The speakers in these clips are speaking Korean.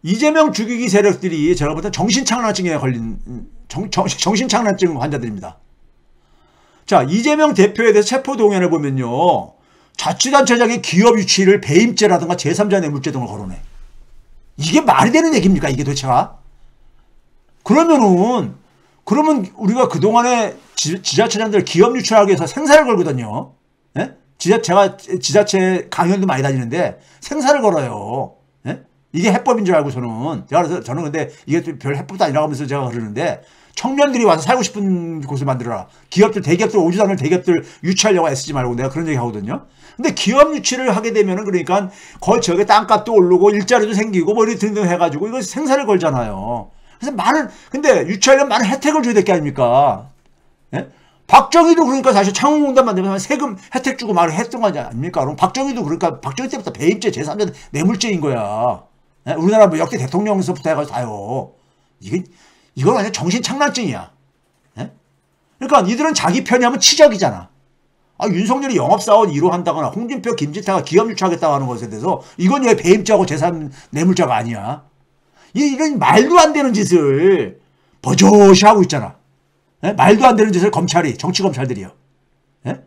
이재명 죽이기 세력들이 제가 볼 때 정신착란증에 걸린 정신착란증 환자들입니다. 자, 이재명 대표에 대해서 체포동의안을 보면요, 자치단체장의 기업 유치를 배임죄라든가 제3자 뇌물죄 등을 거론해. 이게 말이 되는 얘기입니까? 이게 도대체가? 그러면 우리가 그동안에 지자체장들 기업 유치하기 위해서 생사를 걸거든요. 예? 제가 지자체 강연도 많이 다니는데 생사를 걸어요. 예? 이게 해법인 줄 알고서는 그래서 저는 근데 이게 별 해법도 아니라고 하면서 제가 그러는데, 청년들이 와서 살고 싶은 곳을 만들어라. 기업들, 대기업들, 오지도 않는 대기업들 유치하려고 애쓰지 말고, 내가 그런 얘기 하거든요. 근데 기업 유치를 하게 되면은 그러니까 거의 저게 땅값도 오르고 일자리도 생기고 뭐 이런 등등 해가지고 이거 생사를 걸잖아요. 그래서 근데 유치하려면 많은 혜택을 줘야 될 게 아닙니까? 예? 박정희도 그러니까 사실 창원공단 만들면 세금 혜택 주고 말을 했던 거 아닙니까? 그럼 박정희도 그러니까 박정희 때부터 배임죄, 제3자 뇌물죄인 거야. 예? 우리나라 뭐 역대 대통령서부터 해가지고 다요. 이건 완전 정신착란증이야. 예? 그러니까 이들은 자기 편이 하면 치적이잖아. 윤석열이 영업사원 1호 한다거나 홍준표, 김진태가 기업 유치하겠다고 하는 것에 대해서 이건 왜 배임죄하고 제3 뇌물죄가 아니야. 이런 말도 안 되는 짓을 버젓이 하고 있잖아. 예? 말도 안 되는 짓을 검찰이, 정치검찰들이요. 예?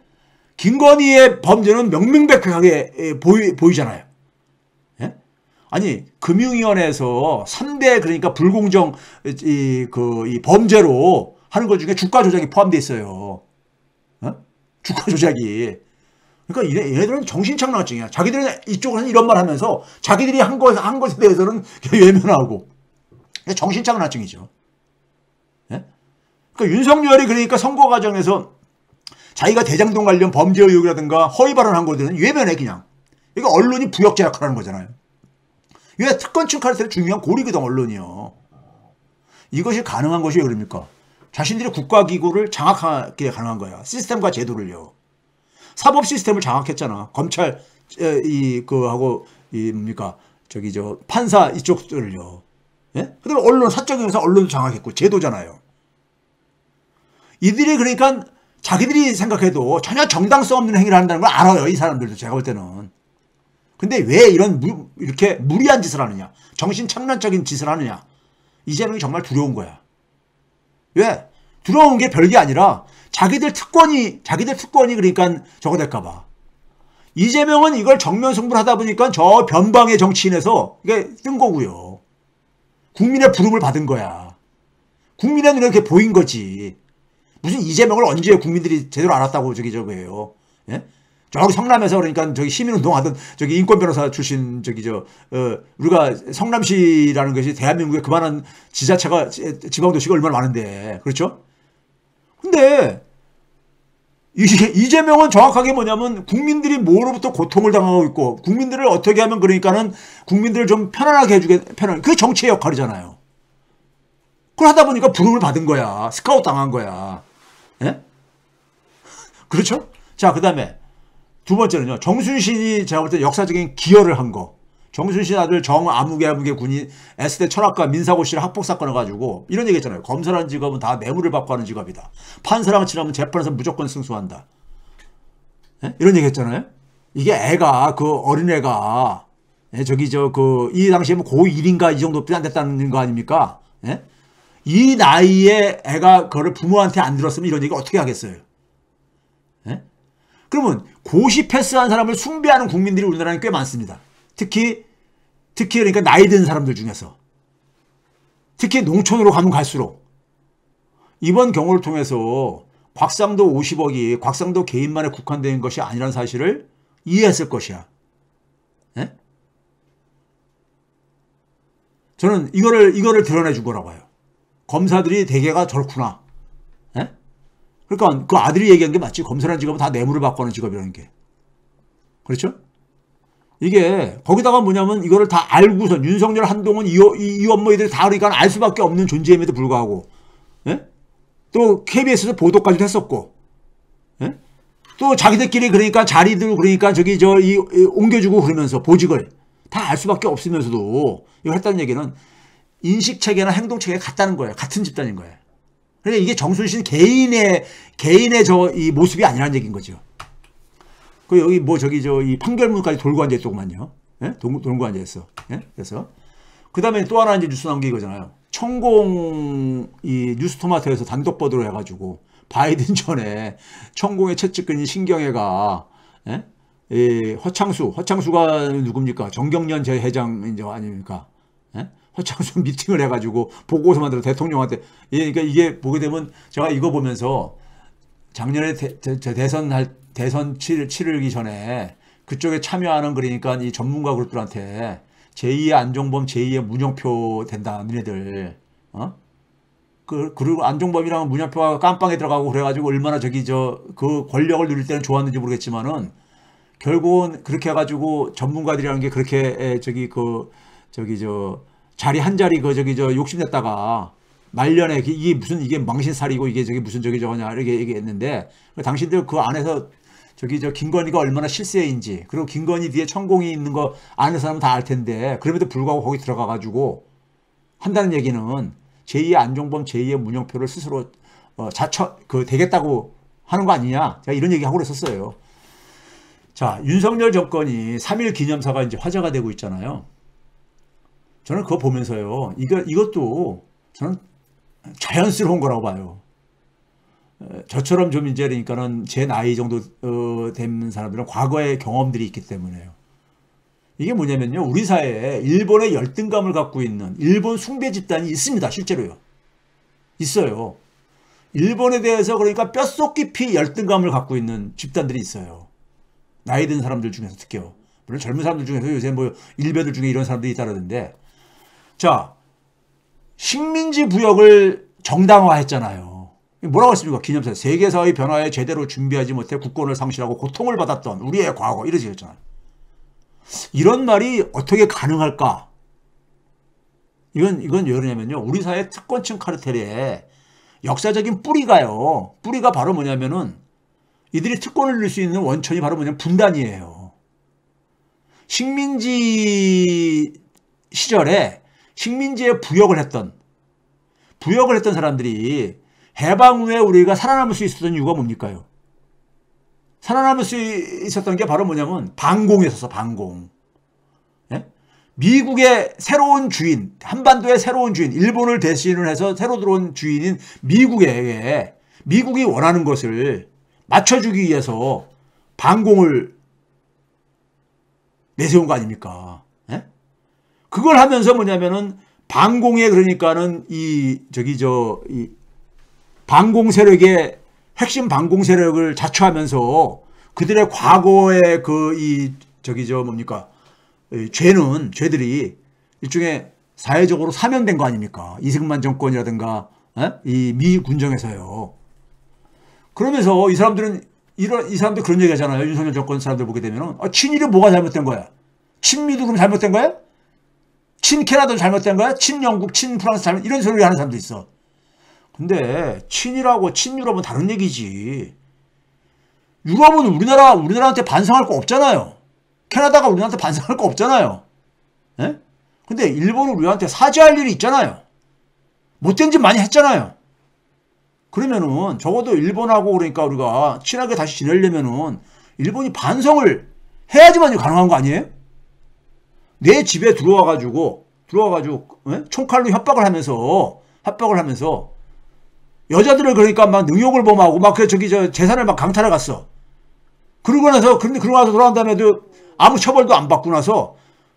김건희의 범죄는 명명백백하게 보이잖아요. 예? 아니, 금융위원회에서 3대 그러니까 불공정 이 범죄로 하는 것 중에 주가 조작이 포함되어 있어요. 주가 조작이. 그러니까 얘네들은 정신착란증이야. 자기들은 이쪽으로는 이런 말 하면서 자기들이 한 것에 대해서는 외면하고. 정신착란증이죠. 예? 그러니까 윤석열이 그러니까 선거 과정에서 자기가 대장동 관련 범죄 의혹이라든가 허위 발언한 것들은 외면해 그냥. 이거 언론이 부역자 역할을 하는 거잖아요. 왜 특권 층칼 때 중요한 고리거든 언론이요. 이것이 가능한 것이 왜 그럽니까? 자신들의 국가기구를 장악하게 가능한 거야. 시스템과 제도를요. 사법 시스템을 장악했잖아. 검찰, 판사 이쪽들을요. 예? 그 다음에 언론, 사적 영상 언론도 장악했고, 제도잖아요. 이들이 그러니까 자기들이 생각해도 전혀 정당성 없는 행위를 한다는 걸 알아요. 이 사람들도 제가 볼 때는. 근데 왜 이렇게 무리한 짓을 하느냐. 정신착란적인 짓을 하느냐. 이재명이 정말 두려운 거야. 왜? 두려운 게 별게 아니라 자기들 특권이 그러니까 저거 될까봐. 이재명은 이걸 정면 승부를 하다 보니까 저 변방의 정치인에서 이게 뜬 거고요. 국민의 부름을 받은 거야. 국민의 눈에 이렇게 보인 거지. 무슨 이재명을 언제 국민들이 제대로 알았다고 저거예요. 예? 저기 성남에서 그러니까 저기 시민운동하던 저기 인권 변호사 출신 우리가 성남시라는 것이 대한민국에 그만한 지자체가 지방도시가 얼마나 많은데 그렇죠? 근데 이재명은 정확하게 뭐냐면 국민들이 뭐로부터 고통을 당하고 있고 국민들을 어떻게 하면 그러니까는 국민들을 좀 편안하게 그게 정치의 역할이잖아요. 그걸 하다 보니까 부름을 받은 거야. 스카우트 당한 거야. 예? 그렇죠? 자, 그 다음에 두 번째는요. 정순신이 제가 볼 때 역사적인 기여를 한 거. 정순신 아들 정아무개 군이 S대 철학과 민사고시를 학폭사건을 가지고 이런 얘기 했잖아요. 검사라는 직업은 다 뇌물을 받고 하는 직업이다. 판사랑 치라면 재판에서 무조건 승소한다. 예? 이런 얘기 했잖아요. 이게 애가 어린애가 이 당시에 뭐 고1인가 이 정도밖에 안 됐다는 거 아닙니까? 예? 이 나이에 애가 그거를 부모한테 안 들었으면 이런 얘기 어떻게 하겠어요? 예? 그러면 고시 패스한 사람을 숭배하는 국민들이 우리나라에 꽤 많습니다. 특히 그러니까 나이 든 사람들 중에서. 특히 농촌으로 가면 갈수록. 이번 경우를 통해서 곽상도 50억이 곽상도 개인만에 국한된 것이 아니라는 사실을 이해했을 것이야. 예? 저는 이거를 드러내준 거라고 해요. 검사들이 대개가 저렇구나. 예? 그러니까 그 아들이 얘기한 게 맞지. 검사라는 직업은 다 뇌물을 받고 하는 직업이라는 게. 그렇죠? 이게 거기다가 뭐냐면 이거를 다 알고선 윤석열, 한동훈, 이원모 이들 다 그러니까 알 수밖에 없는 존재임에도 불구하고 예? 또 KBS에서 보도까지도 했었고 예? 또 자기들끼리 그러니까 자리들 그러니까 옮겨주고 그러면서 보직을 다 알 수밖에 없으면서도 이거 했다는 얘기는 인식체계나 행동체계가 같다는 거예요. 같은 집단인 거예요. 그러니까 이게 정순신 개인의 이 모습이 아니라는 얘기인 거죠. 그 여기 이 판결문까지 돌고 앉아 있더구만요. 예? 돌고 앉아 있어. 예? 그래서 그 다음에 또 하나 이제 뉴스 나온 게 이거잖아요. 천공 이 뉴스토마토에서 단독 보도를 해가지고 바이든 전에 천공의 최측근인 신경애가 예? 이 허창수가 누굽니까? 정경련 제 회장 이제 아닙니까? 예? 허창수 미팅을 해가지고 보고서 만들어 대통령한테 그러니까 이게 보게 되면 제가 이거 보면서 작년에 대선 치르기 전에 그쪽에 참여하는 그러니까 이 전문가 그룹들한테 제2의 안종범, 제2의 문영표 된다, 너네들. 그리고 안종범이랑 문영표가 깜빵에 들어가고 그래가지고 얼마나 그 권력을 누릴 때는 좋았는지 모르겠지만은 결국은 그렇게 해가지고 전문가들이라는 게 그렇게 자리 한 자리 욕심냈다가 말년에 이게 망신살이고 이게 무슨 저거냐 이렇게 얘기했는데 당신들 그 안에서 김건희가 얼마나 실세인지 그리고 김건희 뒤에 천공이 있는 거 아는 사람은 다 알 텐데 그럼에도 불구하고 거기 들어가가지고 한다는 얘기는 제2의 안종범, 제2의 문영표를 스스로 되겠다고 하는 거 아니냐. 제가 이런 얘기 하고 그랬었어요. 자, 윤석열 정권이 3.1 기념사가 이제 화제가 되고 있잖아요. 저는 그거 보면서요. 이것도 저는 자연스러운 거라고 봐요. 저처럼 좀 이제 그러니까는 제 나이 정도 된 사람들은 과거의 경험들이 있기 때문에요. 이게 뭐냐면요. 우리 사회에 일본의 열등감을 갖고 있는 일본 숭배 집단이 있습니다. 실제로요. 있어요. 일본에 대해서 그러니까 뼛속 깊이 열등감을 갖고 있는 집단들이 있어요. 나이 든 사람들 중에서 특히요. 물론 젊은 사람들 중에서 요새 뭐 일베들 중에 이런 사람들이 있다는데 자, 식민지 부역을 정당화했잖아요. 뭐라고 했습니까? 기념사. 세계사의 변화에 제대로 준비하지 못해 국권을 상실하고 고통을 받았던 우리의 과거. 이러지 했잖아요. 이런 말이 어떻게 가능할까? 이건 왜 그러냐면요. 우리 사회 특권층 카르텔의 역사적인 뿌리가 바로 뭐냐면은 이들이 특권을 누릴 수 있는 원천이 바로 뭐냐면 분단이에요. 식민지 시절에 식민지에 부역을 했던 사람들이 해방 후에 우리가 살아남을 수 있었던 이유가 뭡니까요? 살아남을 수 있었던 게 바로 뭐냐면 반공이었어. 반공. 예? 미국의 새로운 주인, 한반도의 새로운 주인, 일본을 대신을 해서 새로 들어온 주인인 미국이 원하는 것을 맞춰주기 위해서 반공을 내세운 거 아닙니까? 예? 그걸 하면서 뭐냐면은 반공에 그러니까는 이 반공 핵심 반공 세력을 자처하면서 그들의 과거의 죄들이 일종의 사회적으로 사면된 거 아닙니까? 이승만 정권이라든가 이 미 군정에서요. 그러면서 이 사람들 그런 얘기 하잖아요. 윤석열 정권 사람들 보게 되면은 친일이 뭐가 잘못된 거야? 친미도 그럼 잘못된 거야? 친캐나다도 잘못된 거야? 친영국, 친프랑스 이런 소리 하는 사람도 있어. 근데 친일하고 친유럽은 다른 얘기지. 유럽은 우리나라한테 반성할 거 없잖아요. 캐나다가 우리나라한테 반성할 거 없잖아요. 예? 근데 일본은 우리한테 사죄할 일이 있잖아요. 못된 짓 많이 했잖아요. 그러면은 적어도 일본하고 그러니까 우리가 친하게 다시 지내려면은 일본이 반성을 해야지만 가능한 거 아니에요? 내 집에 들어와가지고 총칼로 협박을 하면서 여자들을 그러니까 막 능욕을 범하고 막 재산을 막 강탈해 갔어. 그러고 나서 돌아온 다음에도 아무 처벌도 안 받고 나서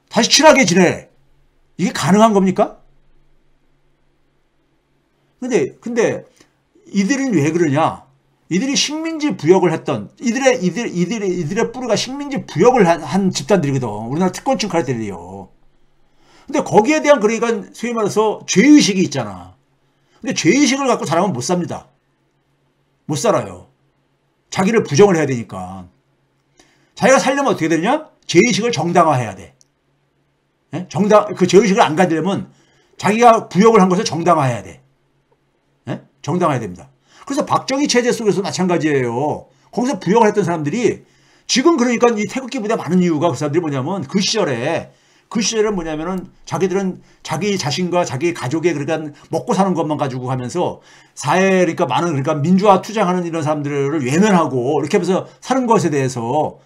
다시 친하게 지내. 이게 가능한 겁니까? 근데 이들은 왜 그러냐? 이들이 식민지 부역을 했던 이들의 뿌리가 식민지 부역을 한 집단들이거든. 우리나라 특권층 카르텔이요. 근데 거기에 대한 그러니까 소위 말해서 죄의식이 있잖아. 근데 죄의식을 갖고 사람은 못 삽니다. 못 살아요. 자기를 부정을 해야 되니까. 자기가 살려면 어떻게 되느냐? 죄의식을 정당화해야 돼. 예? 그 죄의식을 안 가지려면 자기가 부역을 한 것을 정당화해야 돼. 예? 정당화해야 됩니다. 그래서 박정희 체제 속에서 마찬가지예요. 거기서 부역을 했던 사람들이 지금 그러니까 이 태극기 부대 많은 이유가 그 사람들이 뭐냐면 그 시절에 뭐냐면은 자기들은 자기 자신과 자기 가족의 그러니까 먹고 사는 것만 가지고 가면서 사회에 그러니까 많은 그러니까 민주화 투쟁하는 이런 사람들을 외면하고 이렇게 하면서 사는 것에 대해서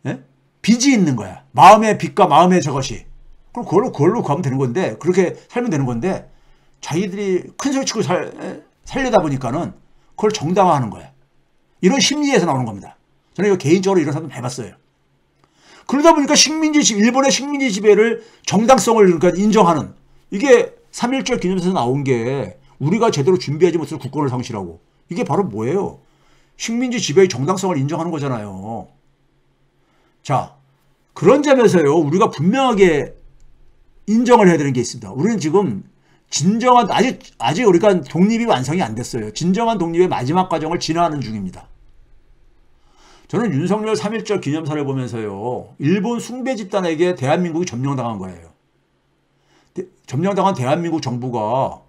예? 빚이 있는 거야. 마음의 빚과 마음의 저것이. 그럼 그걸로 가면 되는 건데, 그렇게 살면 되는 건데, 자기들이 큰 소리 치고 살려다 보니까는 그걸 정당화하는 거야. 이런 심리에서 나오는 겁니다. 저는 이거 개인적으로 이런 사람 해봤어요. 그러다 보니까 일본의 식민지 지배를 정당성을 그러니까 인정하는, 이게 3.1절 기념사에서 나온 게 우리가 제대로 준비하지 못해서 국권을 상실하고, 이게 바로 뭐예요? 식민지 지배의 정당성을 인정하는 거잖아요. 자, 그런 점에서요, 우리가 분명하게 인정을 해야 되는 게 있습니다. 우리는 지금 진정한, 아직 우리가 독립이 완성이 안 됐어요. 진정한 독립의 마지막 과정을 지나는 중입니다. 저는 윤석열 3.1절 기념사를 보면서요, 일본 숭배 집단에게 대한민국이 점령당한 거예요. 점령당한 대한민국 정부가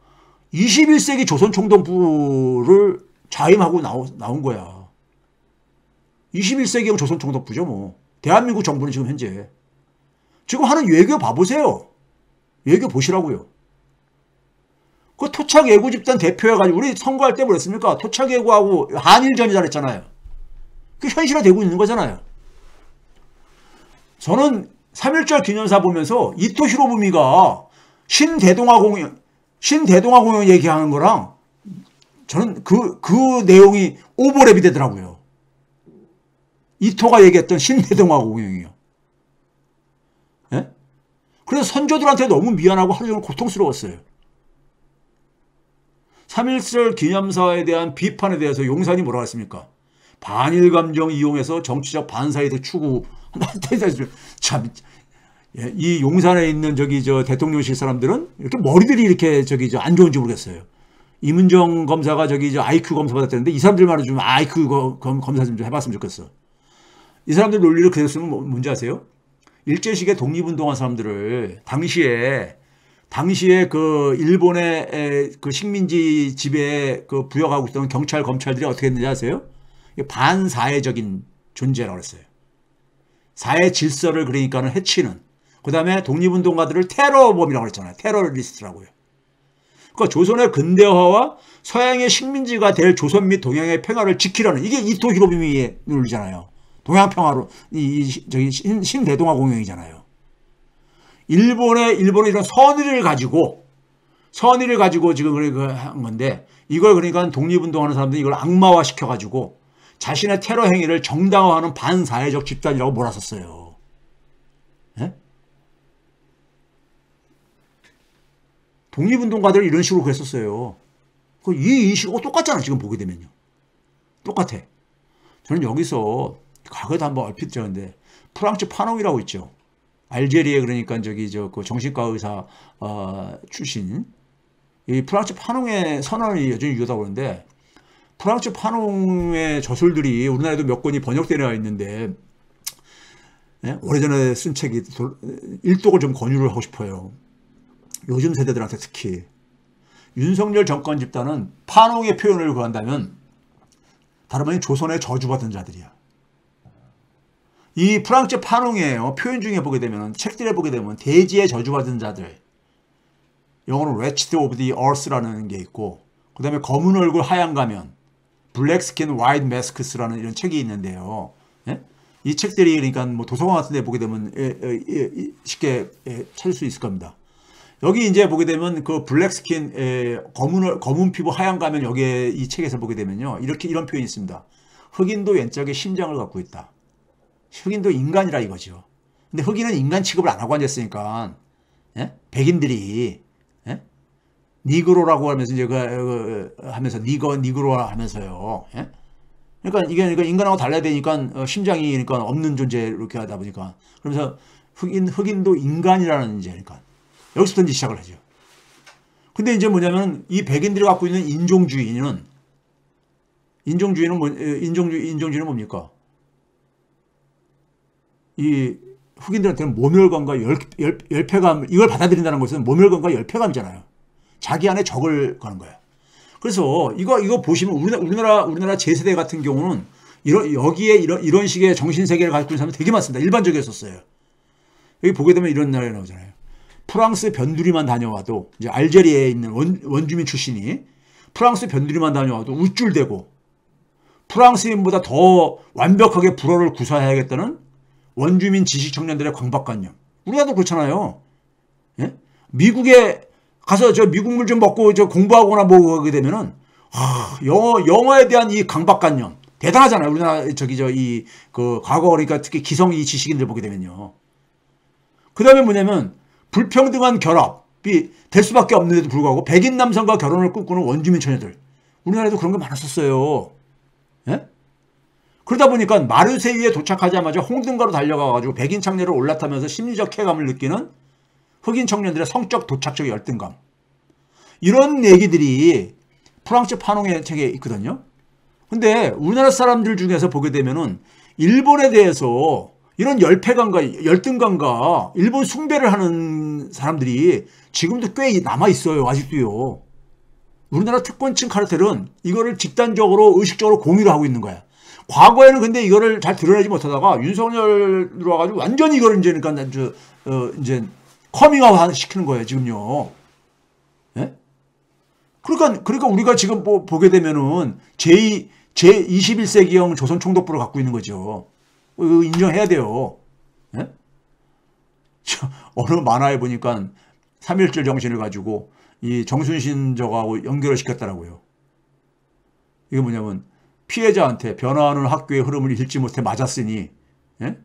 21세기 조선총독부를 자임하고 나온 거야. 21세기형 조선총독부죠, 뭐. 대한민국 정부는 지금 현재. 지금 하는 외교 봐보세요. 외교 보시라고요. 그 토착예구 집단 대표해가지고, 우리 선거할 때 뭐랬습니까? 토착예구하고 한일전이자 그랬잖아요. 그게 현실화되고 있는 거잖아요. 저는 3.1절 기념사 보면서 이토 히로부미가 신대동아 공영 얘기하는 거랑 저는 그 내용이 오버랩이 되더라고요. 이토가 얘기했던 신대동아 공영이요. 예? 그래서 선조들한테 너무 미안하고 하루 종일 고통스러웠어요. 3.1절 기념사에 대한 비판에 대해서 용산이 뭐라고 했습니까? 반일 감정 이용해서 정치적 반사이득 추구. 참, 이 용산에 있는 대통령실 사람들은 이렇게 머리들이 이렇게 안 좋은지 모르겠어요. 이문정 검사가 IQ 검사 받았다는데 이 사람들만은 좀 IQ 검사 좀 해봤으면 좋겠어. 이 사람들 논리를 그대로 쓰면 뭔지 아세요? 일제시기에 독립운동한 사람들을 당시에 그 일본의 그 식민지 지배에 그 부역하고 있던 경찰, 검찰들이 어떻게 했는지 아세요? 반사회적인 존재라고 했어요. 사회 질서를 그러니까는 해치는. 그 다음에 독립운동가들을 테러범이라고 그랬잖아요. 테러리스트라고요. 그러니까 조선의 근대화와 서양의 식민지가 될 조선 및 동양의 평화를 지키려는, 이게 이토 히로부미의 논리잖아요. 동양평화로, 신대동아 공영이잖아요. 일본의 이런 선의를 가지고 지금 한 건데, 이걸 그러니까 독립운동하는 사람들이 이걸 악마화 시켜가지고 자신의 테러 행위를 정당화하는 반사회적 집단이라고 몰아섰어요. 예? 독립운동가들을 이런 식으로 그랬었어요. 이 인식하고 똑같잖아, 지금 보게 되면요. 똑같아. 저는 여기서 과거에도 한번 얼핏 들었는데, 프랑츠 파농이라고 있죠. 알제리에 그러니까 그 정신과 의사 출신, 이 프랑츠 파농의 선언이 여전히 유효하다고 그러는데, 프랑츠 파농의 저술들이 우리나라에도 몇 권이 번역되어 있는데, 예? 오래전에 쓴 책이 일독을 좀 권유를 하고 싶어요. 요즘 세대들한테 특히. 윤석열 정권 집단은 파농의 표현을 구한다면 다름 아닌 조선의 저주받은 자들이야. 이 프랑츠 파농의 표현 중에 보게 되면, 책들에 보게 되면 대지의 저주받은 자들, 영어로 Wretched of the Earth라는 게 있고, 그 다음에 검은 얼굴 하얀 가면, Black Skin White Masks라는 이런 책이 있는데요. 예? 이 책들이 그러니까 뭐 도서관 같은 데 보게 되면 쉽게 찾을 수 있을 겁니다. 여기 이제 보게 되면 그 블랙스킨, 검은 피부 하얀 가면, 여기에 이 책에서 보게 되면요, 이런 표현이 있습니다. 흑인도 왼쪽에 심장을 갖고 있다. 흑인도 인간이라 이거죠. 근데 흑인은 인간 취급을 안 하고 앉았으니까, 예? 백인들이, 예? 니그로라고 하면서 이제 하면서 니그로라 하면서요. 예? 그러니까 이게 인간하고 달라야 되니까 심장이 그러니까 없는 존재 이렇게 하다 보니까, 그러면서 흑인도 인간이라는 이제 그러니까 여기서부터 이제 시작을 하죠. 근데 이제 뭐냐면 이 백인들이 갖고 있는 인종주의는 뭡니까? 이 흑인들한테는 모멸감과 열패감, 이걸 받아들인다는 것은 모멸감과 열패감이잖아요. 자기 안에 적을 거는 거야. 그래서 이거 보시면 우리나라 제세대 같은 경우는 여기에 이런 식의 정신세계를 갖고 있는 사람이 되게 많습니다. 일반적이었었어요. 여기 보게 되면 이런 나라에 나오잖아요. 프랑스 변두리만 다녀와도, 이제 알제리에 있는 원주민 출신이 프랑스 변두리만 다녀와도 우쭐대고 프랑스인보다 더 완벽하게 불어를 구사해야겠다는 원주민 지식 청년들의 강박관념. 우리나라도 그렇잖아요. 예? 미국에 가서 저 미국 물 좀 먹고 저 공부하거나 뭐 하게 되면은 영어에 대한 이 강박관념 대단하잖아요. 우리나라 저기 그 과거 그러니까 특히 기성 이 지식인들 보게 되면요. 그다음에 뭐냐면 불평등한 결합이 될 수밖에 없는데도 불구하고 백인 남성과 결혼을 꿈꾸는 원주민 처녀들. 우리나라에도 그런 게 많았었어요. 예? 그러다 보니까 마르세유에 도착하자마자 홍등가로 달려가가지고 백인 창녀를 올라타면서 심리적 쾌감을 느끼는 흑인 청년들의 성적 도착적 열등감. 이런 얘기들이 프랑스 파농의 책에 있거든요. 근데 우리나라 사람들 중에서 보게 되면은 일본에 대해서 이런 열패감과 열등감과 일본 숭배를 하는 사람들이 지금도 꽤 남아있어요. 아직도요. 우리나라 특권층 카르텔은 이거를 집단적으로 의식적으로 공유를 하고 있는 거야. 과거에는 근데 이거를 잘 드러내지 못하다가 윤석열 들어와가지고 완전히 이걸 이제 그러니까 이제 커밍아웃 시키는 거예요. 지금요. 예? 그러니까 우리가 지금 보게 되면은 제21세기형 조선 총독부를 갖고 있는 거죠. 이거 인정해야 돼요. 예? 어느 만화에 보니까 3.1절 정신을 가지고 이 정순신 저거하고 연결을 시켰더라고요. 이게 뭐냐면 피해자한테 변화하는 학교의 흐름을 읽지 못해 맞았으니 예?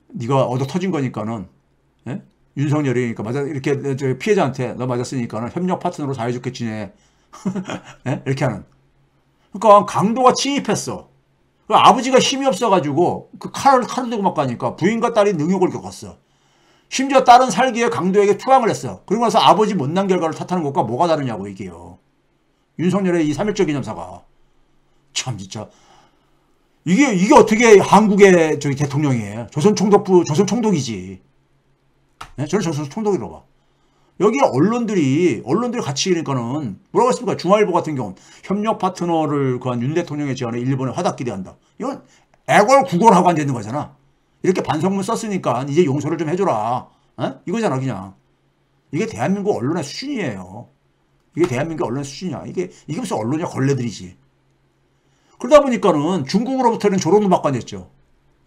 네가 얻어 터진 거니까는 예? 윤석열이니까 맞아 이렇게 피해자한테 너 맞았으니까는 협력 파트너로 사이좋게 지내 예? 이렇게 하는. 그러니까 강도가 침입했어. 아버지가 힘이 없어가지고 그 칼을 들고 막 가니까 부인과 딸이 능욕을 겪었어. 심지어 딸은 살기에 강도에게 투항을 했어. 그러고 나서 아버지 못난 결과를 탓하는 것과 뭐가 다르냐고 이게요. 윤석열의 이 3.1절 기념사가 참 진짜 이게 어떻게 한국의 저기 대통령이에요. 조선 총독이지. 네? 저는 조선 총독이라고 봐. 여기 언론들이 같이 그러니까는 뭐라고 했습니까? 중앙일보 같은 경우는 협력 파트너를 구한 윤 대통령의 제안에 일본에 화답기대 한다. 이건 애걸구걸하고 앉아있는 거잖아. 이렇게 반성문 썼으니까 이제 용서를 좀 해줘라. 어? 이거잖아 그냥. 이게 대한민국 언론의 수준이에요. 이게 대한민국 언론의 수준이야. 이게 무슨 언론이야 걸레들이지. 그러다 보니까는 중국으로부터는 조롱도 받고 앉았죠.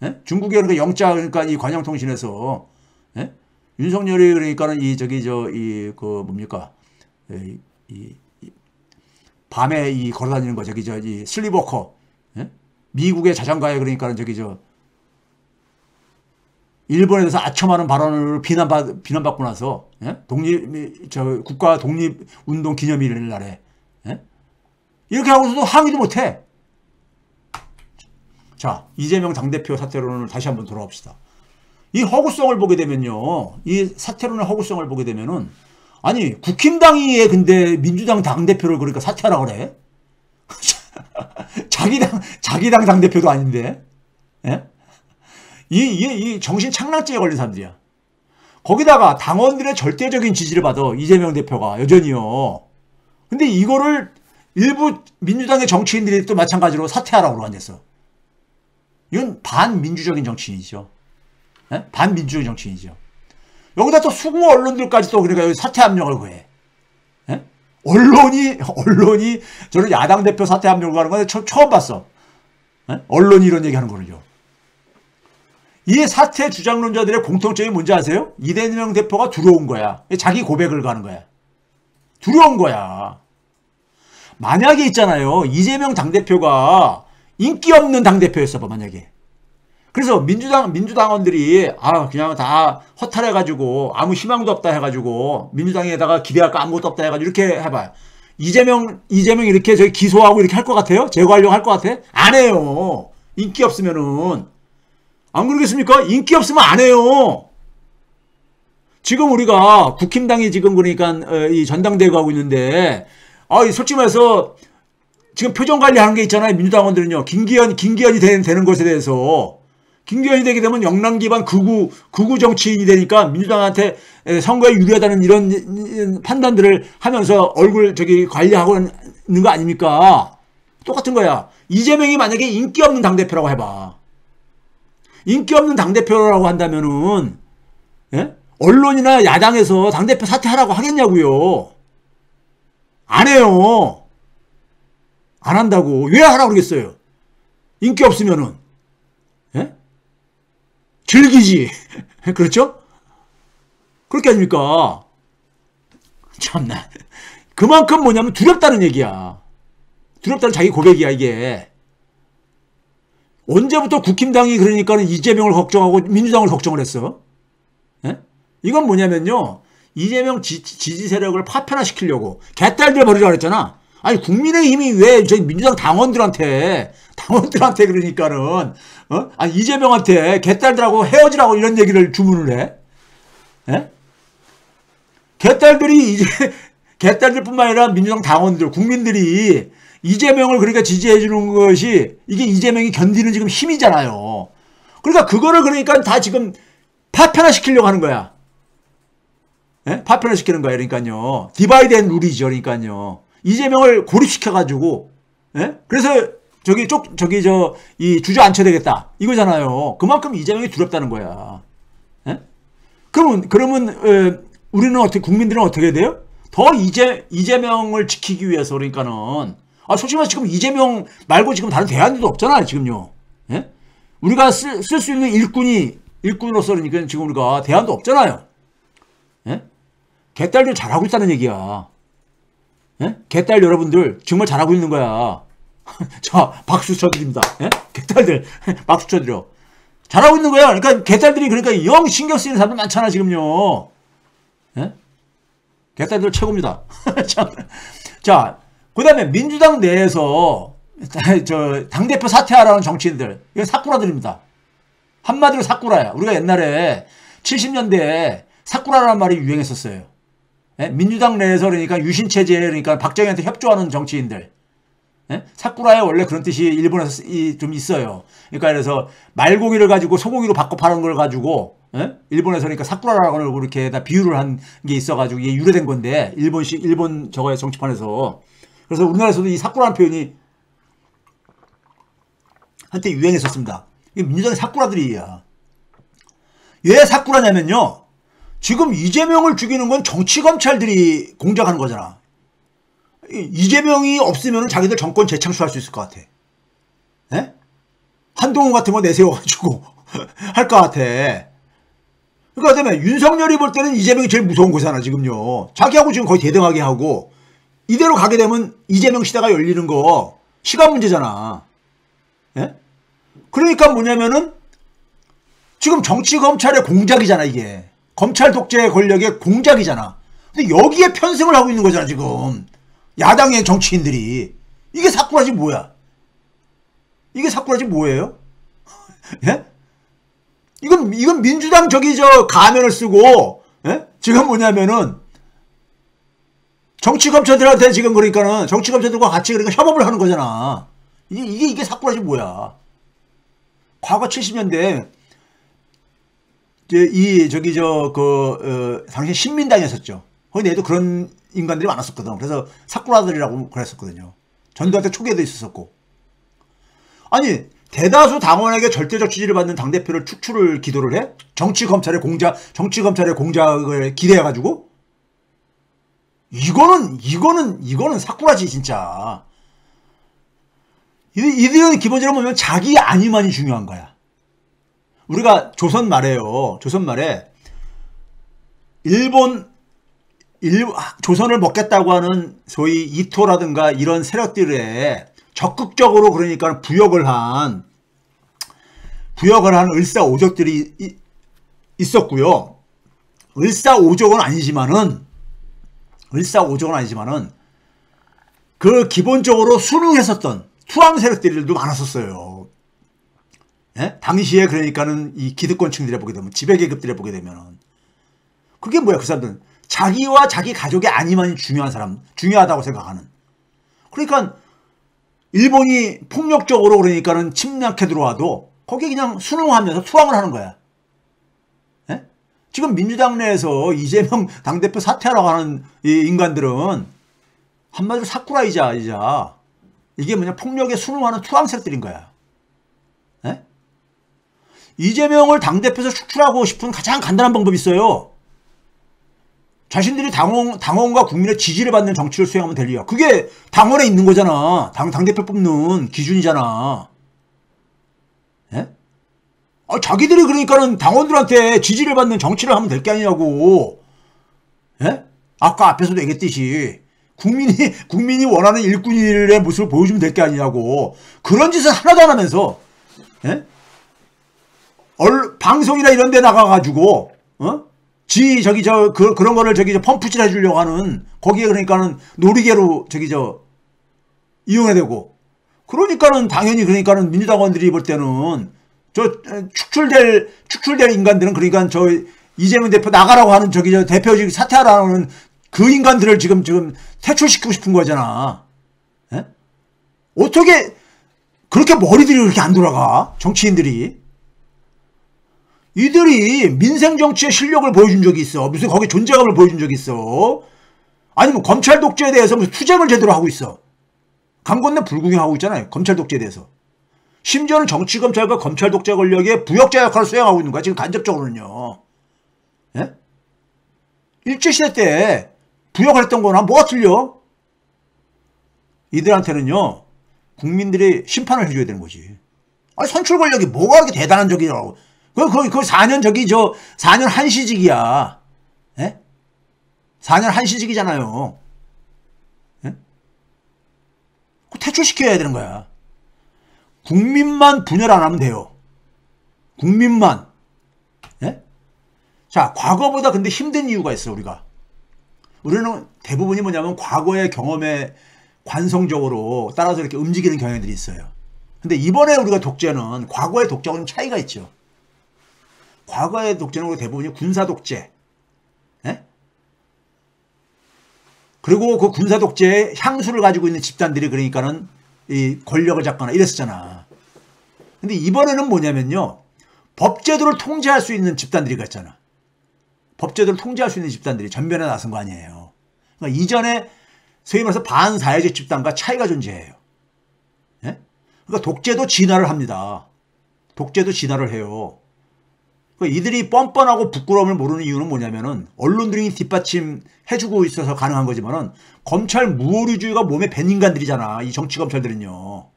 예? 중국에 그러니까 영자 그러니까 이 관영통신에서 예? 윤석열이 그러니까는 뭡니까 밤에 걸어다니는 거 이 슬리버커 예? 미국의 자장가에 그러니까는 일본에 대해서 아첨하는 발언을 비난받고 나서 예? 국가 독립운동 기념일 날에 예? 이렇게 하고서도 항의도 못해. 자, 이재명 당대표 사퇴론을 다시 한번 돌아봅시다. 이 허구성을 보게 되면요. 이 사퇴론의 허구성을 보게 되면은 아니 국힘당이 근데 민주당 당대표를 그러니까 사퇴하라 그래? 자기 당 당대표도 아닌데. 예? 이 정신 착락증에 걸린 사람들이야. 거기다가 당원들의 절대적인 지지를 받아 이재명 대표가 여전히요. 근데 이거를 일부 민주당의 정치인들이 또 마찬가지로 사퇴하라고 그러고 앉았어. 이건 반민주적인 정치인이죠. 예? 반민주적인 정치인이죠. 여기다 또 수구 언론들까지 또 그러니까 사퇴 압력을 구해. 예? 언론이 저는 야당 대표 사퇴 압력을 하는 건 처음 봤어. 예? 언론이 이런 얘기하는 거를요. 이 사퇴 주장론자들의 공통점이 뭔지 아세요? 이재명 대표가 두려운 거야. 자기 고백을 가는 거야. 두려운 거야. 만약에 있잖아요. 이재명 당대표가 인기 없는 당대표였어 봐 만약에. 그래서 민주당원들이 그냥 다 허탈해가지고 아무 희망도 없다 해가지고 민주당에다가 기대할 거 아무것도 없다 해가지고 이렇게 해봐요. 이재명 이렇게 저기 기소하고 이렇게 할 것 같아요? 제거하려고 할 것 같아? 안 해요. 인기 없으면은. 안 그러겠습니까? 인기 없으면 안 해요. 지금 우리가 국힘당이 지금 그러니까 이 전당대회 가고 있는데 솔직히 말해서 지금 표정 관리하는 게 있잖아요. 민주당원들은요. 김기현이 되는 것에 대해서 김기현이 되게 되면 영남 기반 극우 정치인이 되니까 민주당한테 선거에 유리하다는 이런 판단들을 하면서 얼굴 관리하고 있는 거 아닙니까? 똑같은 거야. 이재명이 만약에 인기 없는 당대표라고 해봐. 인기 없는 당대표라고 한다면은 예? 언론이나 야당에서 당대표 사퇴하라고 하겠냐고요. 안 해요. 안 한다고. 왜 하라고 그러겠어요? 인기 없으면은. 예? 즐기지. 그렇죠? 그렇게 아닙니까? 참나. 그만큼 뭐냐면 두렵다는 얘기야. 두렵다는 자기 고백이야, 이게. 언제부터 국힘당이 그러니까는 이재명을 걱정하고 민주당을 걱정을 했어? 예? 이건 뭐냐면요. 이재명 지지 세력을 파편화시키려고 개딸들 버리라고 그랬잖아. 아니 국민의힘이 왜 저희 민주당 당원들한테 그러니까는 아니 이재명한테 개딸들하고 헤어지라고 이런 얘기를 주문을 해? 예? 개딸들이 이제 개딸들뿐만 아니라 민주당 당원들 국민들이 이재명을 그러니까 지지해 주는 것이 이게 이재명이 견디는 지금 힘이잖아요. 그러니까 그거를 그러니까 다 지금 파편화시키려고 하는 거야. 예? 파편화시키는 거야. 그러니까요. 디바이드 앤 룰이죠. 그러니까요. 이재명을 고립시켜가지고, 예? 그래서 이 주저앉혀야 되겠다. 이거잖아요. 그만큼 이재명이 두렵다는 거야. 예? 그러면, 우리는 어떻게, 국민들은 어떻게 돼요? 더 이재명을 지키기 위해서 그러니까는, 솔직히 말해서 지금 이재명 말고 지금 다른 대안도 없잖아요. 지금요. 예? 우리가 쓸 수 있는 일꾼으로서 그러니까 지금 우리가 대안도 없잖아요. 예? 개딸들 잘하고 있다는 얘기야. 예? 개딸 여러분들 정말 잘하고 있는 거야. 자, 박수 쳐드립니다. 예? 개딸들 박수 쳐드려. 잘하고 있는 거야. 그러니까 개딸들이 그러니까 영 신경 쓰이는 사람들 많잖아 지금요. 예? 개딸들 최고입니다. 자, 그다음에 민주당 내에서 당대표 사퇴하라는 정치인들 이건 사꾸라들입니다. 한마디로 사꾸라야. 우리가 옛날에 70년대에 사꾸라라는 말이 유행했었어요. 예? 민주당 내에서 그러니까 유신체제 그러니까 박정희한테 협조하는 정치인들. 예? 사꾸라에 원래 그런 뜻이 일본에서 좀 있어요. 그러니까 그래서 말고기를 가지고 소고기로 바꿔 파는 걸 가지고 예? 일본에서 그러니까 사꾸라라고 이렇게 다 비유를 한 게 있어가지고 이게 유래된 건데 일본 저거의 정치판에서 그래서 우리나라에서도 이 사꾸라는 표현이 한때 유행했었습니다. 이게 민주당의 사꾸라들이야. 왜 사꾸라냐면요. 지금 이재명을 죽이는 건 정치검찰들이 공작하는 거잖아. 이재명이 없으면 자기들 정권 재창출할 수 있을 것 같아. 예? 한동훈 같은 거 내세워가지고 할 것 같아. 그러니까 그다음에 윤석열이 볼 때는 이재명이 제일 무서운 거잖아 지금요. 자기하고 지금 거의 대등하게 하고 이대로 가게 되면 이재명 시대가 열리는 거 시간 문제잖아. 예? 그러니까 뭐냐면은 지금 정치검찰의 공작이잖아 이게. 검찰 독재 권력의 공작이잖아. 근데 여기에 편승을 하고 있는 거잖아 지금. 야당의 정치인들이. 이게 사꾸라지 뭐야? 이게 사꾸라지 뭐예요? 예? 이건 민주당 가면을 쓰고 예? 지금 뭐냐면은 정치검찰들한테 지금 그러니까는 정치검찰들과 같이 그러니까 협업을 하는 거잖아. 이게 사꾸라지 뭐야? 과거 70년대 당시 신민당이었었죠. 거기 내에도 그런 인간들이 많았었거든. 그래서 사꾸라들이라고 그랬었거든요. 전두환 때 초기에도 있었었고. 아니, 대다수 당원에게 절대적 지지를 받는 당대표를 축출을 기도를 해? 정치검찰의 공작을 기대해가지고? 이거는 사꾸라지, 진짜. 이들은 기본적으로 보면 자기 안위만이 중요한 거야. 우리가 조선 말에요. 조선 말에 조선을 먹겠다고 하는 소위 이토라든가 이런 세력들에 적극적으로 그러니까 부역을 한 을사오적들이 있었고요. 을사오적은 아니지만은 그 기본적으로 순응했었던 투항 세력들도 많았었어요. 예? 당시에 그러니까는 이 기득권층들에 보게 되면 지배계급들에 보게 되면은 그게 뭐야 그 사람들은 자기와 자기 가족의 안위만이 중요하다고 생각하는. 그러니까 일본이 폭력적으로 그러니까는 침략해 들어와도 거기에 그냥 순응하면서 투항을 하는 거야. 예? 지금 민주당 내에서 이재명 당대표 사퇴하라고 하는 이 인간들은 한마디로 사쿠라이자 이게 뭐냐 폭력에 순응하는 투항 세력들인 거야. 예? 이재명을 당대표에서 축출하고 싶은 가장 간단한 방법이 있어요. 자신들이 당원과 국민의 지지를 받는 정치를 수행하면 될 리야. 그게 당원에 있는 거잖아. 당대표 뽑는 기준이잖아. 예? 자기들이 그러니까는 당원들한테 지지를 받는 정치를 하면 될 게 아니냐고. 예? 아까 앞에서도 얘기했듯이 국민이 원하는 일꾼의 모습을 보여주면 될 게 아니냐고. 그런 짓은 하나도 안 하면서, 예? 방송이나 이런 데 나가가지고, 그런 거를 펌프질 해주려고 하는, 거기에 그러니까는 놀이개로 이용해야 되고. 그러니까는 당연히 그러니까는 민주당원들이 볼 때는 축출될 인간들은 그러니까 이재명 대표 나가라고 하는 대표직 사퇴하라는 그 인간들을 지금 퇴출시키고 싶은 거잖아. 예? 어떻게 그렇게 머리들이 그렇게 안 돌아가? 정치인들이. 이들이 민생 정치의 실력을 보여준 적이 있어. 무슨 거기 존재감을 보여준 적이 있어. 아니면 검찰 독재에 대해서 무슨 투쟁을 제대로 하고 있어. 강 건너 불구경하고 있잖아요. 검찰 독재에 대해서. 심지어는 정치검찰과 검찰 독재 권력의 부역자 역할을 수행하고 있는 거야. 지금 간접적으로는요. 예? 일제시대 때 부역을 했던 거나 뭐가 틀려? 이들한테는요. 국민들이 심판을 해줘야 되는 거지. 아니 선출 권력이 뭐가 그렇게 대단한 적이라고. 그 4년 4년 한시직이야. 예? 4년 한시직이잖아요. 예? 그거 퇴출시켜야 되는 거야. 국민만 분열 안 하면 돼요. 국민만. 예? 자, 과거보다 근데 힘든 이유가 있어, 우리는 대부분이 뭐냐면 과거의 경험에 관성적으로 따라서 이렇게 움직이는 경향들이 있어요. 근데 이번에 우리가 독재는 과거의 독재하고는 차이가 있죠. 과거의 독재는 대부분이 군사 독재. 예? 그리고 그 군사 독재의 향수를 가지고 있는 집단들이 그러니까는 이 권력을 잡거나 이랬었잖아. 근데 이번에는 뭐냐면요. 법제도를 통제할 수 있는 집단들이 있잖아. 법제도를 통제할 수 있는 집단들이 전면에 나선 거 아니에요. 그러니까 이전에 소위 말해서 반사회적 집단과 차이가 존재해요. 예? 그러니까 독재도 진화를 합니다. 독재도 진화를 해요. 그러니까 이들이 뻔뻔하고 부끄러움을 모르는 이유는 뭐냐면은 언론들이 뒷받침해주고 있어서 가능한 거지만은 검찰 무오류주의가 몸에 밴 인간들이잖아. 이 정치검찰들은요.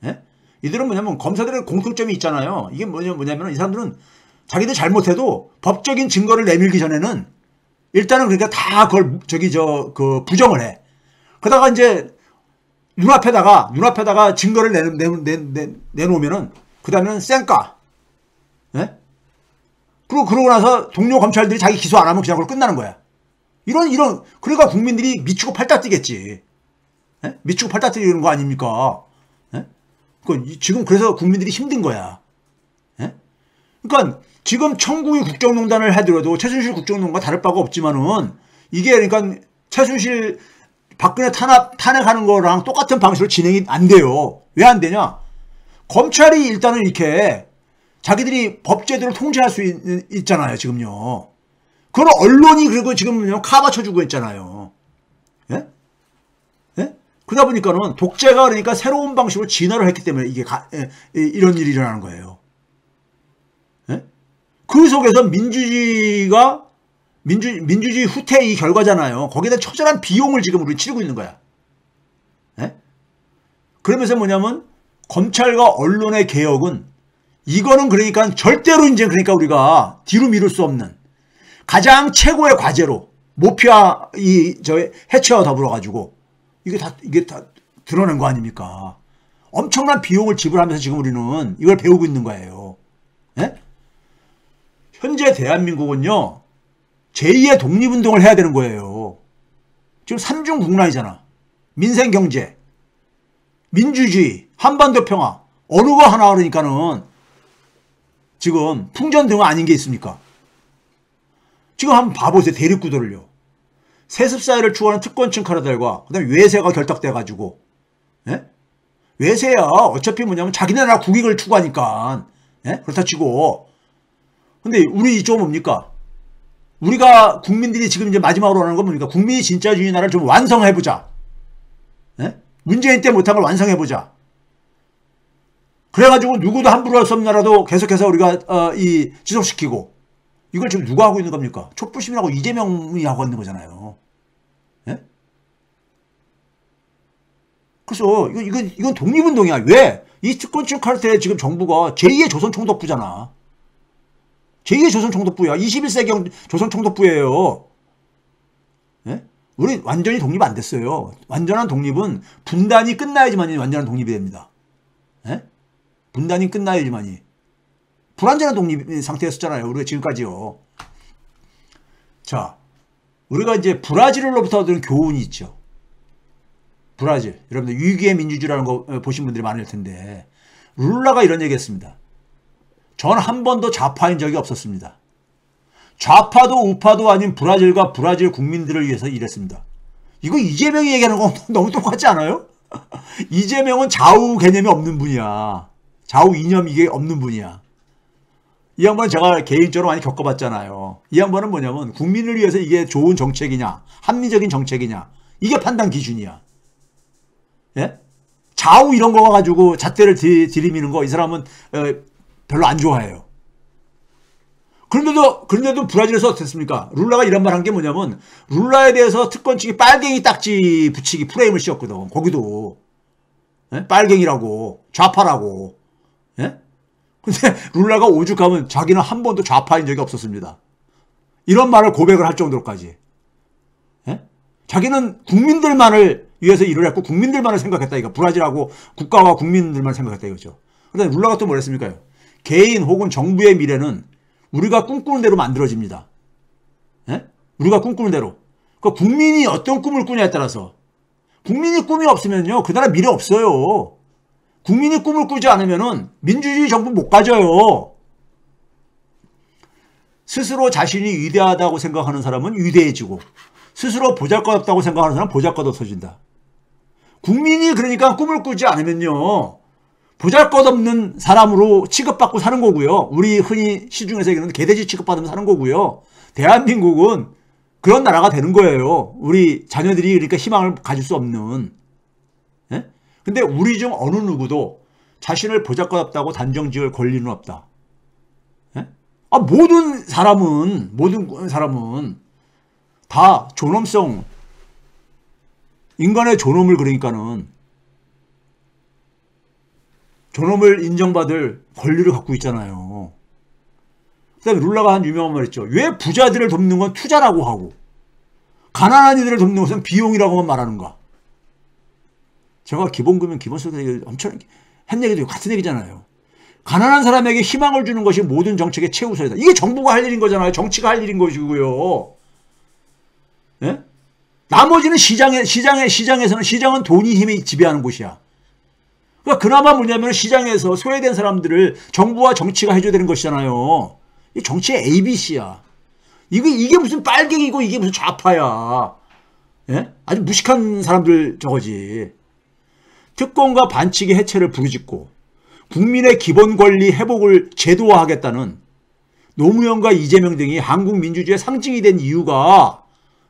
예? 이들은 뭐냐면 검사들의 공통점이 있잖아요. 이게 뭐냐면 이 사람들은 자기들 잘못해도 법적인 증거를 내밀기 전에는 일단은 그러니까 다 그걸 부정을 해. 그러다가 이제 눈앞에다가 증거를 내놓으면은 그 다음에는 쌩까. 예? 그러고 나서 동료 검찰들이 자기 기소 안 하면 그냥 그걸 끝나는 거야. 그러니까 국민들이 미치고 팔딱 뛰겠지. 예? 미치고 팔딱 뛰는 거 아닙니까? 예? 지금 그래서 국민들이 힘든 거야. 예? 그러니까 지금 청구의 국정농단을 해들어도 최순실 국정농단과 다를 바가 없지만은 이게 그러니까 최순실 박근혜 탄핵하는 거랑 똑같은 방식으로 진행이 안 돼요. 왜 안 되냐? 검찰이 일단은 이렇게 자기들이 법제도를 통제할 수 있잖아요, 지금요. 그건 언론이 그리고 지금 카바쳐주고 있잖아요. 예? 예? 그러다 보니까는 독재가 그러니까 새로운 방식으로 진화를 했기 때문에 이게 이런 일이 일어나는 거예요. 예? 그 속에서 민주주의 후퇴의 결과잖아요. 거기에다 처절한 비용을 지금 우리 치르고 있는 거야. 예? 그러면서 뭐냐면 검찰과 언론의 개혁은 이거는 그러니까 절대로 이제 그러니까 우리가 뒤로 미룰 수 없는 가장 최고의 과제로 모피아 해체와 더불어 가지고 이게 다 드러낸 거 아닙니까? 엄청난 비용을 지불하면서 지금 우리는 이걸 배우고 있는 거예요. 예? 현재 대한민국은요. 제2의 독립운동을 해야 되는 거예요. 지금 삼중국란이잖아. 민생경제, 민주주의, 한반도 평화 어느 거 하나 그러니까는 지금 풍전등은 아닌 게 있습니까? 지금 한번 봐보세요. 대립구도를요. 세습사회를 추구하는 특권층 카르텔과 그다음에 외세가 결탁돼가지고 예? 외세야 어차피 뭐냐면 자기네 나라 국익을 추구하니까 예? 그렇다 치고 근데 우리 이쪽은 뭡니까? 우리가 국민들이 지금 이제 마지막으로 하는 건 뭡니까? 국민이 진짜 주의 나라를 좀 완성해보자. 예? 문재인 때 못한 걸 완성해보자. 그래가지고 누구도 함부로 할 수 없는 나라도 계속해서 우리가 지속시키고 이걸 지금 누가 하고 있는 겁니까? 촛불시민하고 이재명이 하고 있는 거잖아요. 예? 그래서 이건 독립운동이야. 왜? 이 특권층 카르텔에 지금 정부가 제2의 조선총독부잖아. 제2의 조선총독부야. 21세기 조선총독부예요. 우리 완전히 독립 안 됐어요. 완전한 독립은 분단이 끝나야지만이 완전한 독립이 됩니다. 예? 분단이 끝나야지만이. 불완전한 독립 상태였었잖아요. 우리가 지금까지요. 자, 우리가 이제 브라질로부터 얻은 교훈이 있죠. 브라질. 여러분들 위기의 민주주의라는 거 보신 분들이 많을 텐데 룰라가 이런 얘기 했습니다. 전 한 번도 좌파인 적이 없었습니다. 좌파도 우파도 아닌 브라질과 브라질 국민들을 위해서 일했습니다. 이거 이재명이 얘기하는 거 너무 똑같지 않아요? 이재명은 좌우 개념이 없는 분이야. 좌우 이념 이게 없는 분이야. 이 양반은 제가 개인적으로 많이 겪어봤잖아요. 이 양반은 뭐냐면 국민을 위해서 이게 좋은 정책이냐 합리적인 정책이냐 이게 판단 기준이야. 예? 좌우 이런 거 가지고 잣대를 들이미는 거 이 사람은 별로 안 좋아해요. 그런데도 브라질에서 어땠습니까? 룰라가 이런 말 한 게 뭐냐면 룰라에 대해서 특권 측이 빨갱이 딱지 붙이기 프레임을 씌웠거든. 거기도 예? 빨갱이라고 좌파라고. 예? 근데 룰라가 오죽하면 자기는 한 번도 좌파인 적이 없었습니다. 이런 말을 고백을 할 정도로까지. 예? 자기는 국민들만을 위해서 일을 했고 국민들만을 생각했다 이거. 브라질하고 국가와 국민들만 생각했다 이거죠. 그런데 룰라가 또 뭐랬습니까? 개인 혹은 정부의 미래는 우리가 꿈꾸는 대로 만들어집니다. 예? 우리가 꿈꾸는 대로. 그러니까 국민이 어떤 꿈을 꾸냐에 따라서 국민이 꿈이 없으면요 그 나라 미래 없어요. 국민이 꿈을 꾸지 않으면은 민주주의 정부 못 가져요. 스스로 자신이 위대하다고 생각하는 사람은 위대해지고 스스로 보잘것없다고 생각하는 사람은 보잘것없어진다. 국민이 그러니까 꿈을 꾸지 않으면요 보잘것없는 사람으로 취급받고 사는 거고요. 우리 흔히 시중에서 얘기하는 개돼지 취급받으면 사는 거고요. 대한민국은 그런 나라가 되는 거예요. 우리 자녀들이 그러니까 희망을 가질 수 없는. 예? 근데 우리 중 어느 누구도 자신을 보잘것없다고 단정 지을 권리는 없다. 예? 모든 사람은 다 존엄성, 인간의 존엄을 그러니까는 존엄을 인정받을 권리를 갖고 있잖아요. 그 다음에 룰라가 한 유명한 말 있죠. 왜 부자들을 돕는 건 투자라고 하고 가난한 이들을 돕는 것은 비용이라고만 말하는가. 제가 기본금융 기본소득 엄청 한 얘기도 같은 얘기잖아요. 가난한 사람에게 희망을 주는 것이 모든 정책의 최우선이다. 이게 정부가 할 일인 거잖아요. 정치가 할 일인 것이고요. 예? 나머지는 시장에서는 시장은 돈이 힘이 지배하는 곳이야. 그러니까 그나마 뭐냐면 시장에서 소외된 사람들을 정부와 정치가 해줘야 되는 것이잖아요. 이 정치의 ABC야. 이게 무슨 빨갱이고 이게 무슨 좌파야. 예? 아주 무식한 사람들 저거지. 특권과 반칙의 해체를 부르짖고 국민의 기본 권리 회복을 제도화하겠다는 노무현과 이재명 등이 한국 민주주의의 상징이 된 이유가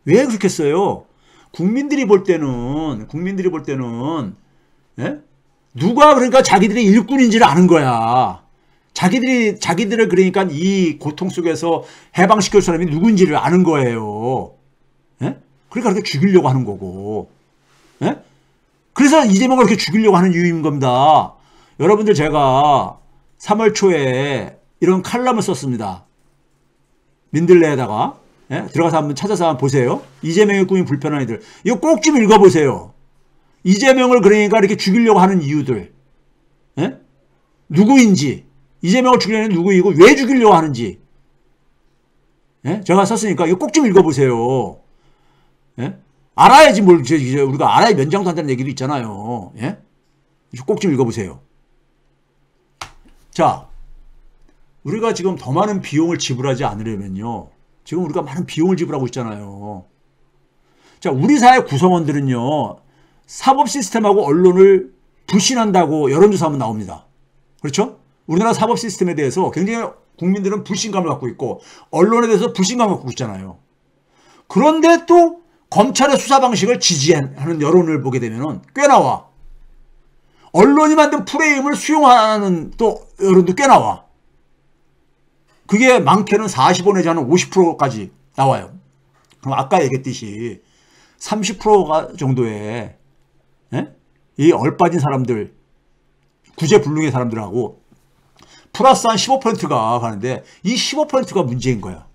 왜 그렇겠어요? 국민들이 볼 때는 예? 누가 그러니까 자기들이 일꾼인지를 아는 거야. 자기들을 그러니까 이 고통 속에서 해방시킬 사람이 누군지를 아는 거예요. 예? 그러니까 그렇게 죽이려고 하는 거고. 예? 그래서 이재명을 그렇게 죽이려고 하는 이유인 겁니다. 여러분들 제가 3월 초에 이런 칼럼을 썼습니다. 민들레에다가 예? 들어가서 한번 찾아서 한번 보세요. 이재명의 꿈이 불편한 이들. 이거 꼭 좀 읽어보세요. 이재명을 그러니까 이렇게 죽이려고 하는 이유들. 예? 누구인지. 이재명을 죽이려는 누구이고 왜 죽이려고 하는지. 예? 제가 썼으니까 이거 꼭 좀 읽어보세요. 예? 알아야지 뭘 이제 우리가 알아야 면장도 한다는 얘기도 있잖아요. 예? 꼭 좀 읽어보세요. 자, 우리가 지금 더 많은 비용을 지불하지 않으려면요. 지금 우리가 많은 비용을 지불하고 있잖아요. 자, 우리 사회 구성원들은요. 사법 시스템하고 언론을 불신한다고 여론조사 하면 나옵니다. 그렇죠? 우리나라 사법 시스템에 대해서 굉장히 국민들은 불신감을 갖고 있고 언론에 대해서 불신감을 갖고 있잖아요. 그런데 또 검찰의 수사 방식을 지지하는 여론을 보게 되면 꽤 나와. 언론이 만든 프레임을 수용하는 또 여론도 꽤 나와. 그게 많게는 45 내지 한 50%까지 나와요. 그럼 아까 얘기했듯이 30% 정도의 예? 이 얼빠진 사람들, 구제불능의 사람들하고 플러스 한 15%가 가는데 이 15%가 문제인 거야.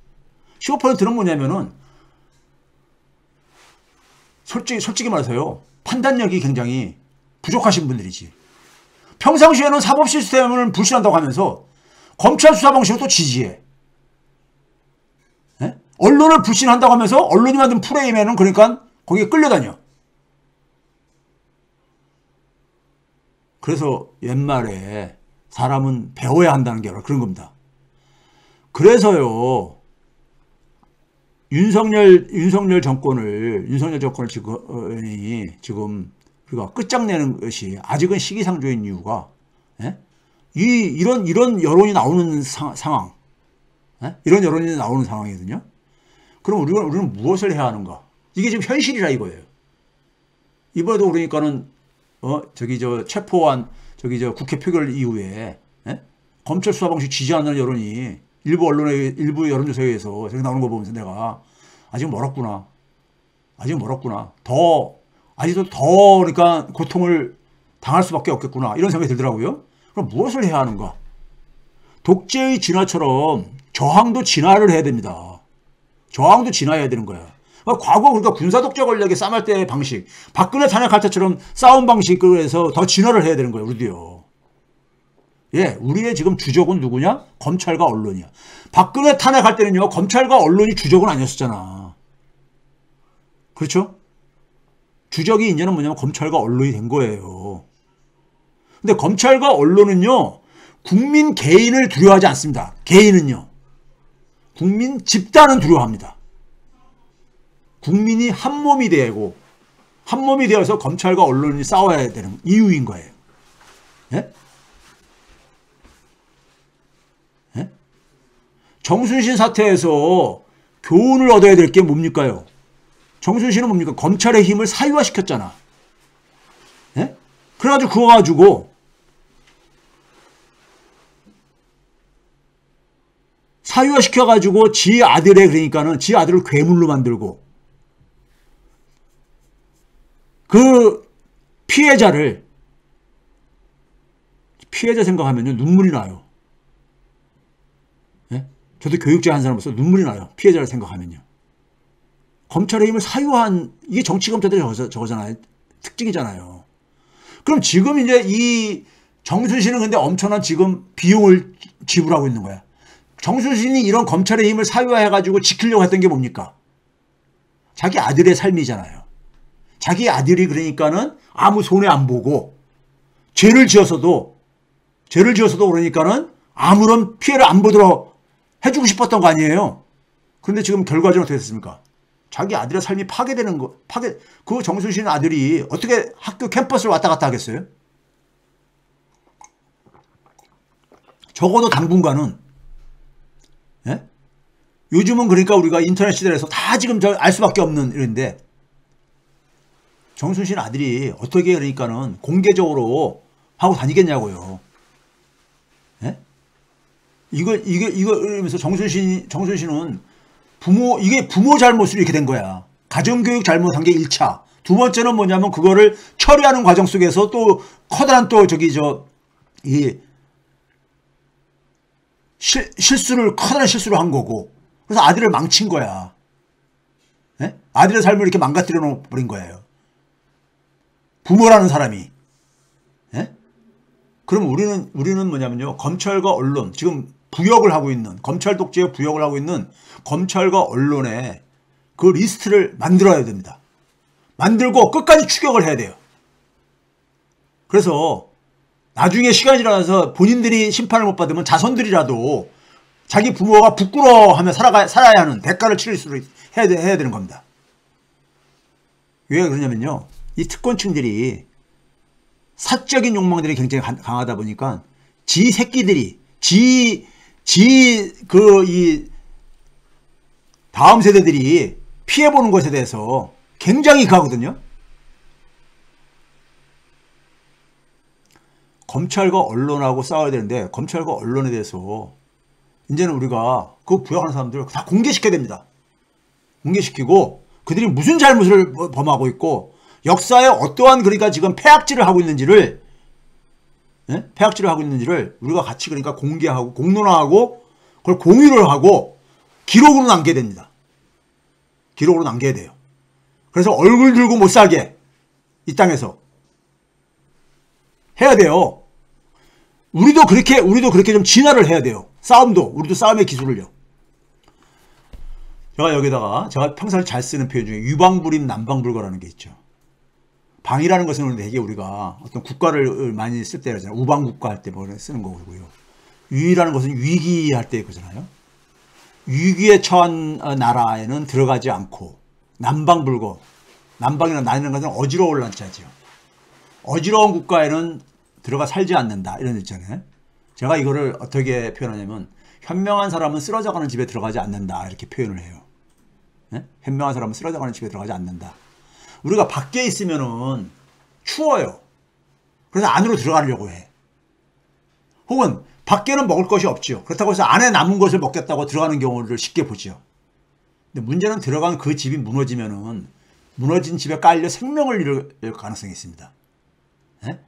15%는 뭐냐면은 솔직히 말해서요. 판단력이 굉장히 부족하신 분들이지. 평상시에는 사법 시스템을 불신한다고 하면서 검찰 수사 방식을 또 지지해. 예? 언론을 불신한다고 하면서 언론이 만든 프레임에는 그러니까 거기에 끌려다녀. 그래서 옛말에 사람은 배워야 한다는 게 그런 겁니다. 그래서요. 윤석열 정권을 지금 우리가 끝장내는 것이 아직은 시기상조인 이유가, 예? 이런 여론이 나오는 상황, 예? 이런 여론이 나오는 상황이거든요. 그럼 우리는 무엇을 해야 하는가? 이게 지금 현실이라 이거예요. 이번에도 그러니까는 체포한 국회 표결 이후에, 예? 검찰 수사 방식 지지하는 여론이 일부 여론조사에 의해서 저기 나오는 거 보면서 내가 아직 멀었구나. 아직도 더 그러니까 고통을 당할 수밖에 없겠구나. 이런 생각이 들더라고요. 그럼 무엇을 해야 하는가? 독재의 진화처럼 저항도 진화를 해야 됩니다. 저항도 진화해야 되는 거야. 과거 그러니까 군사 독재 권력에 싸움할 때의 방식, 박근혜 탄핵할 때처럼 싸움 방식에서 더 진화를 해야 되는 거예요. 우리도요. 예, 우리의 지금 주적은 누구냐? 검찰과 언론이야. 박근혜 탄핵할 때는요, 검찰과 언론이 주적은 아니었었잖아. 그렇죠? 주적이 이제는 뭐냐면 검찰과 언론이 된 거예요. 근데 검찰과 언론은요, 국민 개인을 두려워하지 않습니다. 개인은요. 국민 집단은 두려워합니다. 국민이 한 몸이 되어서 검찰과 언론이 싸워야 되는 이유인 거예요. 예? 예? 정순신 사태에서 교훈을 얻어야 될 게 뭡니까요? 정순신은 뭡니까? 검찰의 힘을 사유화시켰잖아. 예? 그래가지고 그거 가지고 사유화시켜가지고 지 아들을 괴물로 만들고 그 피해자 생각하면요 눈물이 나요. 예? 저도 교육자 한 사람으로서 눈물이 나요. 피해자를 생각하면요. 검찰의 힘을 사유한 이게 정치검찰들의 저거잖아요. 특징이잖아요. 그럼 지금 이제 이 정순신은 근데 엄청난 지금 비용을 지불하고 있는 거야. 정순신이 이런 검찰의 힘을 사유화해가지고 지키려고 했던 게 뭡니까? 자기 아들의 삶이잖아요. 자기 아들이 그러니까는 아무 손해 안 보고 죄를 지어서도 그러니까는 아무런 피해를 안 보도록 해주고 싶었던 거 아니에요. 그런데 지금 결과적으로 어떻게 됐습니까? 자기 아들의 삶이 파괴되는 거, 그 정순신 아들이 어떻게 학교 캠퍼스를 왔다 갔다 하겠어요? 적어도 당분간은, 예? 요즘은 그러니까 우리가 인터넷 시대에서 다 지금 알 수밖에 없는 일인데, 정순신 아들이 어떻게 그러니까는 공개적으로 하고 다니겠냐고요. 예? 이러면서 정순신은 이게 부모 잘못으로 이렇게 된 거야. 가정교육 잘못한 게 1차. 두 번째는 뭐냐면 그거를 처리하는 과정 속에서 또 커다란 커다란 실수를 한 거고. 그래서 아들을 망친 거야. 예? 아들의 삶을 이렇게 망가뜨려 버린 거예요. 부모라는 사람이. 예? 그럼 우리는 뭐냐면요. 검찰과 언론, 지금 부역을 하고 있는, 검찰 독재의 부역을 하고 있는 검찰과 언론의 그 리스트를 만들어야 됩니다. 만들고 끝까지 추격을 해야 돼요. 그래서 나중에 시간이 지나서 본인들이 심판을 못 받으면 자손들이라도 자기 부모가 부끄러워하며 살아야 하는 대가를 치를 수 해야 되는 겁니다. 왜 그러냐면요. 이 특권층들이 사적인 욕망들이 굉장히 강하다 보니까 지 새끼들이 이 다음 세대들이 피해보는 것에 대해서 굉장히 가거든요. 검찰과 언론하고 싸워야 되는데 검찰과 언론에 대해서 이제는 우리가 그 부역하는 사람들을 다 공개시켜야 됩니다. 공개시키고 그들이 무슨 잘못을 범하고 있고 역사에 어떠한 그러니까 지금 폐악질을 하고 있는지를 우리가 같이 그러니까 공개하고 공론화하고 그걸 공유를 하고 기록으로 남겨야 됩니다. 기록으로 남겨야 돼요. 그래서 얼굴 들고 못 살게 이 땅에서 해야 돼요. 우리도 그렇게 좀 진화를 해야 돼요. 우리도 싸움의 기술을요. 제가 여기다가 제가 평소에 잘 쓰는 표현 중에 유방불임 남방불거라는 게 있죠. 방이라는 것은 되게 우리가 어떤 국가를 많이 쓸 때 하잖아요. 우방국가 할 때 뭐 쓰는 거고요. 위라는 것은 위기할 때 거잖아요. 위기에 처한 나라에는 들어가지 않고 남방불거. 남방이나 나는 것은 어지러울 난자죠. 어지러운 국가에는 들어가 살지 않는다. 이런 거 있잖아요. 제가 이거를 어떻게 표현하냐면 현명한 사람은 쓰러져가는 집에 들어가지 않는다. 이렇게 표현을 해요. 네? 현명한 사람은 쓰러져가는 집에 들어가지 않는다. 우리가 밖에 있으면은 추워요. 그래서 안으로 들어가려고 해. 혹은 밖에는 먹을 것이 없죠. 그렇다고 해서 안에 남은 것을 먹겠다고 들어가는 경우를 쉽게 보죠. 근데 문제는 들어간 그 집이 무너지면은 무너진 집에 깔려 생명을 잃을 가능성이 있습니다. 네?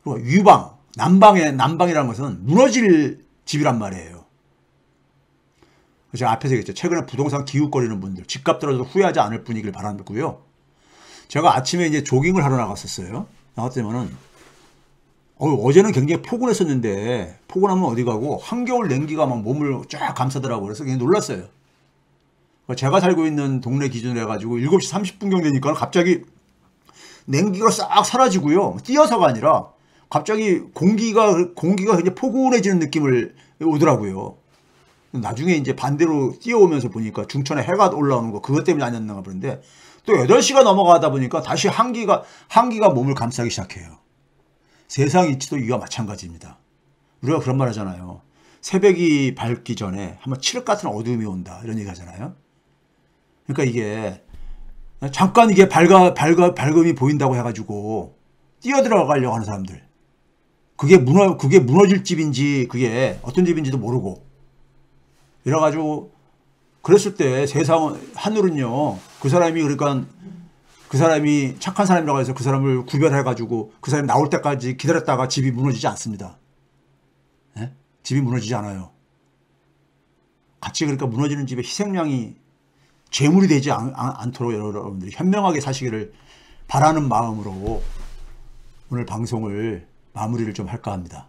그리고 유방, 남방이라는 것은 무너질 집이란 말이에요. 제가 앞에서 얘기했죠. 최근에 부동산 기웃거리는 분들, 집값 떨어져도 후회하지 않을 분이길 바라고요. 제가 아침에 이제 조깅을 하러 나갔었어요. 나갔더니만은 어제는 굉장히 포근했었는데 포근하면 어디 가고 한겨울 냉기가 막 몸을 쫙 감싸더라고요. 그래서 굉장히 놀랐어요. 제가 살고 있는 동네 기준으로 해가지고 7시 30분경 되니까 갑자기 냉기가 싹 사라지고요. 뛰어서가 아니라 갑자기 공기가 굉장히 포근해지는 느낌을 오더라고요. 나중에 이제 반대로 뛰어오면서 보니까 중천에 해가 올라오는 거 그것 때문에 아니었나 보는데 또 8시가 넘어가다 보니까 다시 한기가 몸을 감싸기 시작해요. 세상 이치도 이와 마찬가지입니다. 우리가 그런 말 하잖아요. 새벽이 밝기 전에 한번 칠흑 같은 어둠이 온다. 이런 얘기 하잖아요. 그러니까 이게 잠깐 이게 밝음이 보인다고 해가지고 뛰어들어가려고 하는 사람들. 그게 무너질 집인지 그게 어떤 집인지도 모르고 이래가지고 그랬을 때 하늘은요. 그 사람이 착한 사람이라고 해서 그 사람을 구별해가지고 그 사람이 나올 때까지 기다렸다가 집이 무너지지 않습니다. 네? 집이 무너지지 않아요. 같이 그러니까 무너지는 집에 희생양이 재물이 되지 않도록 여러분들이 현명하게 사시기를 바라는 마음으로 오늘 방송을 마무리를 좀 할까 합니다.